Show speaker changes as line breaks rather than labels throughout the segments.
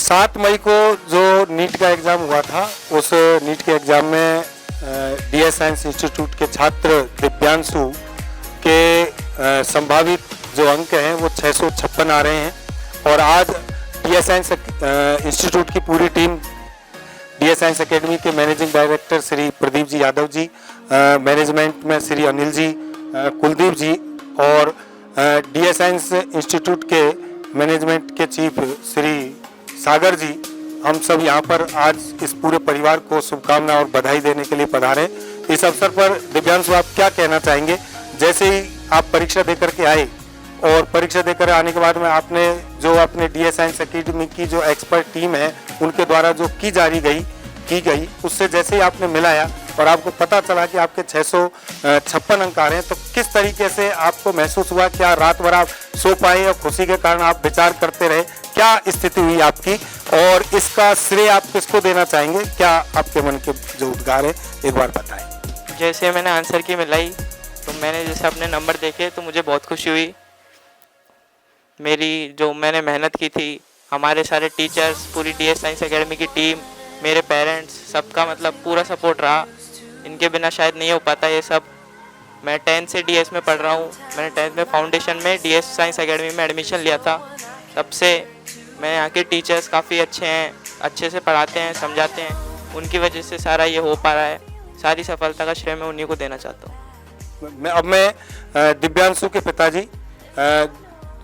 7 मई को जो नीट का एग्ज़ाम हुआ था, उस नीट के एग्ज़ाम में डीएस साइंस इंस्टीट्यूट के छात्र दिव्यांशु के संभावित जो अंक हैं वो 656 आ रहे हैं। और आज डीएस साइंस इंस्टीट्यूट की पूरी टीम, डीएस साइंस एकेडमी के managing director Shri Pradeep ji Yadav ji, management में श्री अनिल जी, कुलदीप जी और डीएस साइंस इंस्टीट्यूट के मैनेजमेंट के चीफ श्री सागर जी, हम सब यहाँ पर आज इस पूरे परिवार को शुभकामना और बधाई देने के लिए पधारे। इस अवसर पर दिव्यांशु, आप क्या कहना चाहेंगे? जैसे ही आप परीक्षा देकर के आए और परीक्षा देकर आने के बाद में आपने जो अपने डीएस साइंस एकेडमी की जो एक्सपर्ट टीम है उनके द्वारा जो की गई उससे जैसे ही आपने मिलाया और आपको पता चला कि आपके 656 अंक आ रहे हैं, तो किस तरीके से आपको महसूस हुआ? क्या रात भर आप सो पाए और खुशी के कारण आप विचार करते रहे? क्या स्थिति हुई आपकी और इसका श्रेय आप किसको देना चाहेंगे? क्या आपके मन के जो उद्गार है एक बार बताएं।
जैसे मैंने आंसर की मिलाई तो मैंने जैसे अपने नंबर देखे तो मुझे बहुत खुशी हुई। मेरी जो मैंने मेहनत की थी, हमारे सारे टीचर्स, पूरी डीएस साइंस एकेडमी की टीम, मेरे पेरेंट्स, सबका मतलब पूरा सपोर्ट रहा। इनके बिना शायद नहीं हो पाता ये सब। मैं 10th से डीएस में पढ़ रहा हूँ। मैंने 10th में फाउंडेशन में डीएस साइंस एकेडमी में एडमिशन लिया था। तब से मैं यहाँ के टीचर्स काफ़ी अच्छे हैं, अच्छे से पढ़ाते हैं, समझाते हैं। उनकी वजह से सारा ये हो पा रहा है। सारी सफलता का श्रेय मैं उन्हीं को देना चाहता हूँ।
अब मैं दिव्यांशु के पिताजी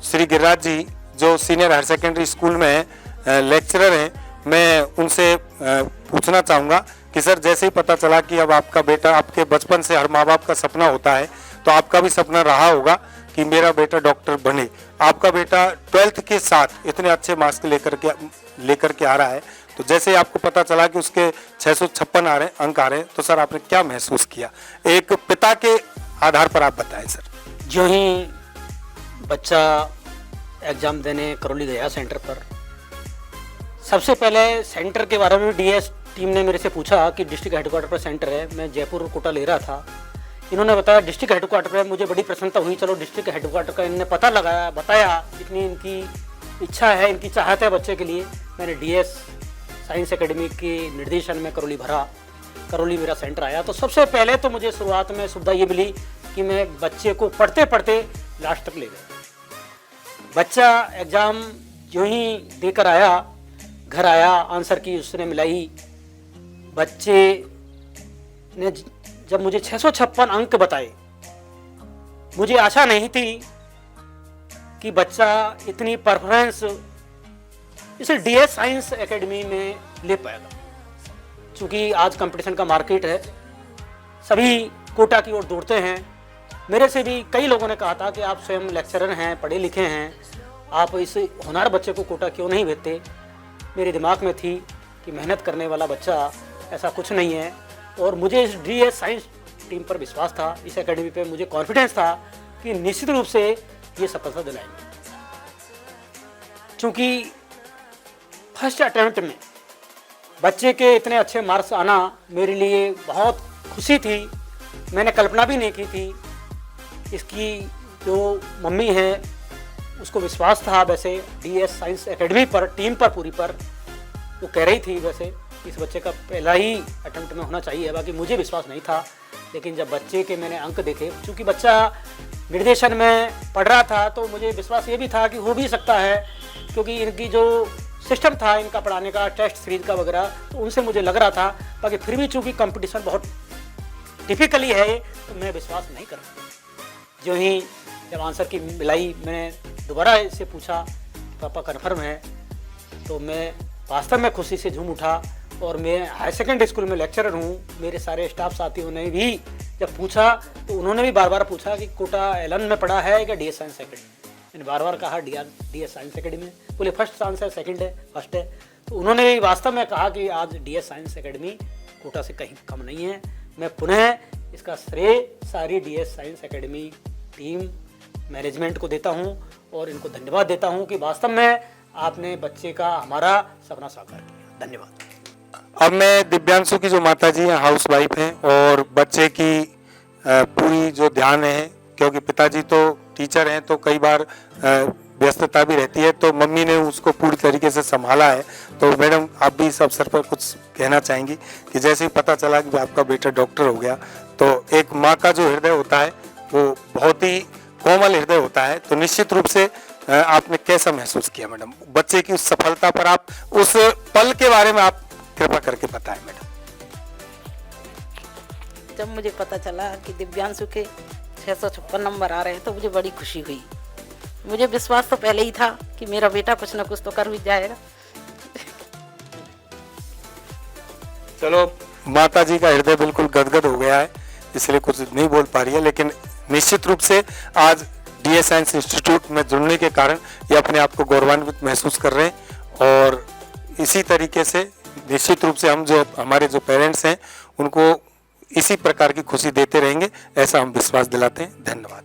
श्री गिरिराज जी, जो सीनियर हायर सेकेंडरी स्कूल में लेक्चरर हैं, मैं उनसे पूछना चाहूँगा कि सर, जैसे ही पता चला कि अब आपका बेटा, आपके बचपन से हर माँ बाप का सपना होता है, तो आपका भी सपना रहा होगा कि मेरा बेटा डॉक्टर बने। आपका बेटा 12th के साथ इतने अच्छे मार्क्स लेकर के आ रहा है, तो जैसे ही आपको पता चला कि उसके 656 अंक आ रहे हैं, तो सर आपने क्या महसूस किया? एक पिता के आधार पर आप बताएं सर।
जो ही बच्चा एग्ज़ाम देने करौली गया सेंटर पर, सबसे पहले सेंटर के बारे में डीएस टीम ने मेरे से पूछा कि डिस्ट्रिक्ट हेडक्वार्टर पर सेंटर है। मैं जयपुर कोटा ले रहा था। इन्होंने बताया डिस्ट्रिक्ट हेडक्वार्टर पर। मुझे बड़ी प्रसन्नता हुई, चलो डिस्ट्रिक्ट हेडक्वार्टर का इन्होंने पता लगाया, बताया इतनी इनकी इच्छा है, इनकी चाहत है बच्चे के लिए। मैंने डीएस साइंस एकेडमी के निर्देशन में करौली भरा, करौली मेरा सेंटर आया। तो सबसे पहले तो मुझे शुरुआत में सुविधा ये मिली कि मैं बच्चे को पढ़ते पढ़ते लास्ट तक ले गया। बच्चा एग्ज़ाम जो ही देकर आया, घर आया, आंसर की उसने मिलाई। बच्चे ने जब मुझे 656 अंक बताए, मुझे आशा नहीं थी कि बच्चा इतनी परफॉर्मेंस इसे डीएस साइंस एकेडमी में ले पाएगा। क्योंकि आज कंपटीशन का मार्केट है, सभी कोटा की ओर दौड़ते हैं। मेरे से भी कई लोगों ने कहा था कि आप स्वयं लेक्चरर हैं, पढ़े लिखे हैं, आप इस होनहार बच्चे को कोटा क्यों नहीं भेजते? मेरे दिमाग में थी कि मेहनत करने वाला बच्चा ऐसा कुछ नहीं है। और मुझे इस डीएस साइंस टीम पर विश्वास था, इस एकेडमी पे मुझे कॉन्फिडेंस था कि निश्चित रूप से ये सफलता दिलाएंगे। क्योंकि फर्स्ट अटेम्प्ट में बच्चे के इतने अच्छे मार्क्स आना मेरे लिए बहुत खुशी थी। मैंने कल्पना भी नहीं की थी। इसकी जो मम्मी है उसको विश्वास था वैसे डीएस साइंस एकेडमी पर, टीम पर, पूरी पर। वो कह रही थी वैसे इस बच्चे का पहला ही अटेम्प्ट में होना चाहिए, बाकी मुझे विश्वास नहीं था। लेकिन जब बच्चे के मैंने अंक देखे, चूँकि बच्चा निर्देशन में पढ़ रहा था, तो मुझे विश्वास ये भी था कि हो भी सकता है, क्योंकि इनकी जो सिस्टम था इनका पढ़ाने का, टेस्ट सीरीज का वगैरह, तो उनसे मुझे लग रहा था। बाकी फिर भी चूँकि कंपटीशन बहुत टिपिकली है, तो मैं विश्वास नहीं कर पाया। जो ही जब आंसर की मिलाई, मैंने दोबारा इससे पूछा पापा कन्फर्म है, तो मैं वास्तव में खुशी से झूम उठा। और मैं हायर सेकेंडरी स्कूल में लेक्चरर हूँ। मेरे सारे स्टाफ साथियों ने भी जब पूछा तो उन्होंने भी बार बार पूछा कि कोटा एलन में पढ़ा है क्या डीएस साइंस एकेडमी। मैंने बार बार कहा डीएस साइंस एकेडमी में। बोले फर्स्ट चांस है, सेकंड है, फर्स्ट है। तो उन्होंने भी वास्तव में कहा कि आज डीएस साइंस एकेडमी कोटा से कहीं कम नहीं है। मैं पुनः इसका श्रेय सारी DS science academy team, management को देता हूँ और इनको धन्यवाद देता हूँ कि वास्तव में आपने बच्चे का हमारा सपना साकार किया। धन्यवाद।
अब मैं दिव्यांशु की जो माता जी हैं, हाउस वाइफ हैं, और बच्चे की पूरी जो ध्यान है, क्योंकि पिताजी तो टीचर हैं, तो कई बार व्यस्तता भी रहती है, तो मम्मी ने उसको पूरी तरीके से संभाला है। तो मैडम आप भी इस अवसर पर कुछ कहना चाहेंगी कि जैसे ही पता चला कि आपका बेटा डॉक्टर हो गया, तो एक माँ का जो हृदय होता है वो बहुत ही कोमल हृदय होता है, तो निश्चित रूप से आपने कैसा महसूस किया मैडम बच्चे की उस सफलता पर? आप उस पल के बारे में आप कृपा करके बताएं मैडम।
जब मुझे पता चला कि दिव्यांशु के 656 नंबर आ रहे हैं तो मुझे बड़ी खुशी हुई। मुझे विश्वास तो पहले ही था कि मेरा बेटा कुछ ना कुछ तो कर भी जाएगा।
चलो, माता जी का हृदय बिल्कुल गदगद हो गया है, इसलिए कुछ नहीं बोल पा रही है, लेकिन निश्चित रूप से आज DS साइंस इंस्टीट्यूट में जुड़ने के कारण ये अपने आप को गौरवान्वित महसूस कर रहे हैं। और इसी तरीके से निश्चित रूप से हम जो हमारे जो पेरेंट्स हैं उनको इसी प्रकार की खुशी देते रहेंगे, ऐसा हम विश्वास दिलाते हैं। धन्यवाद।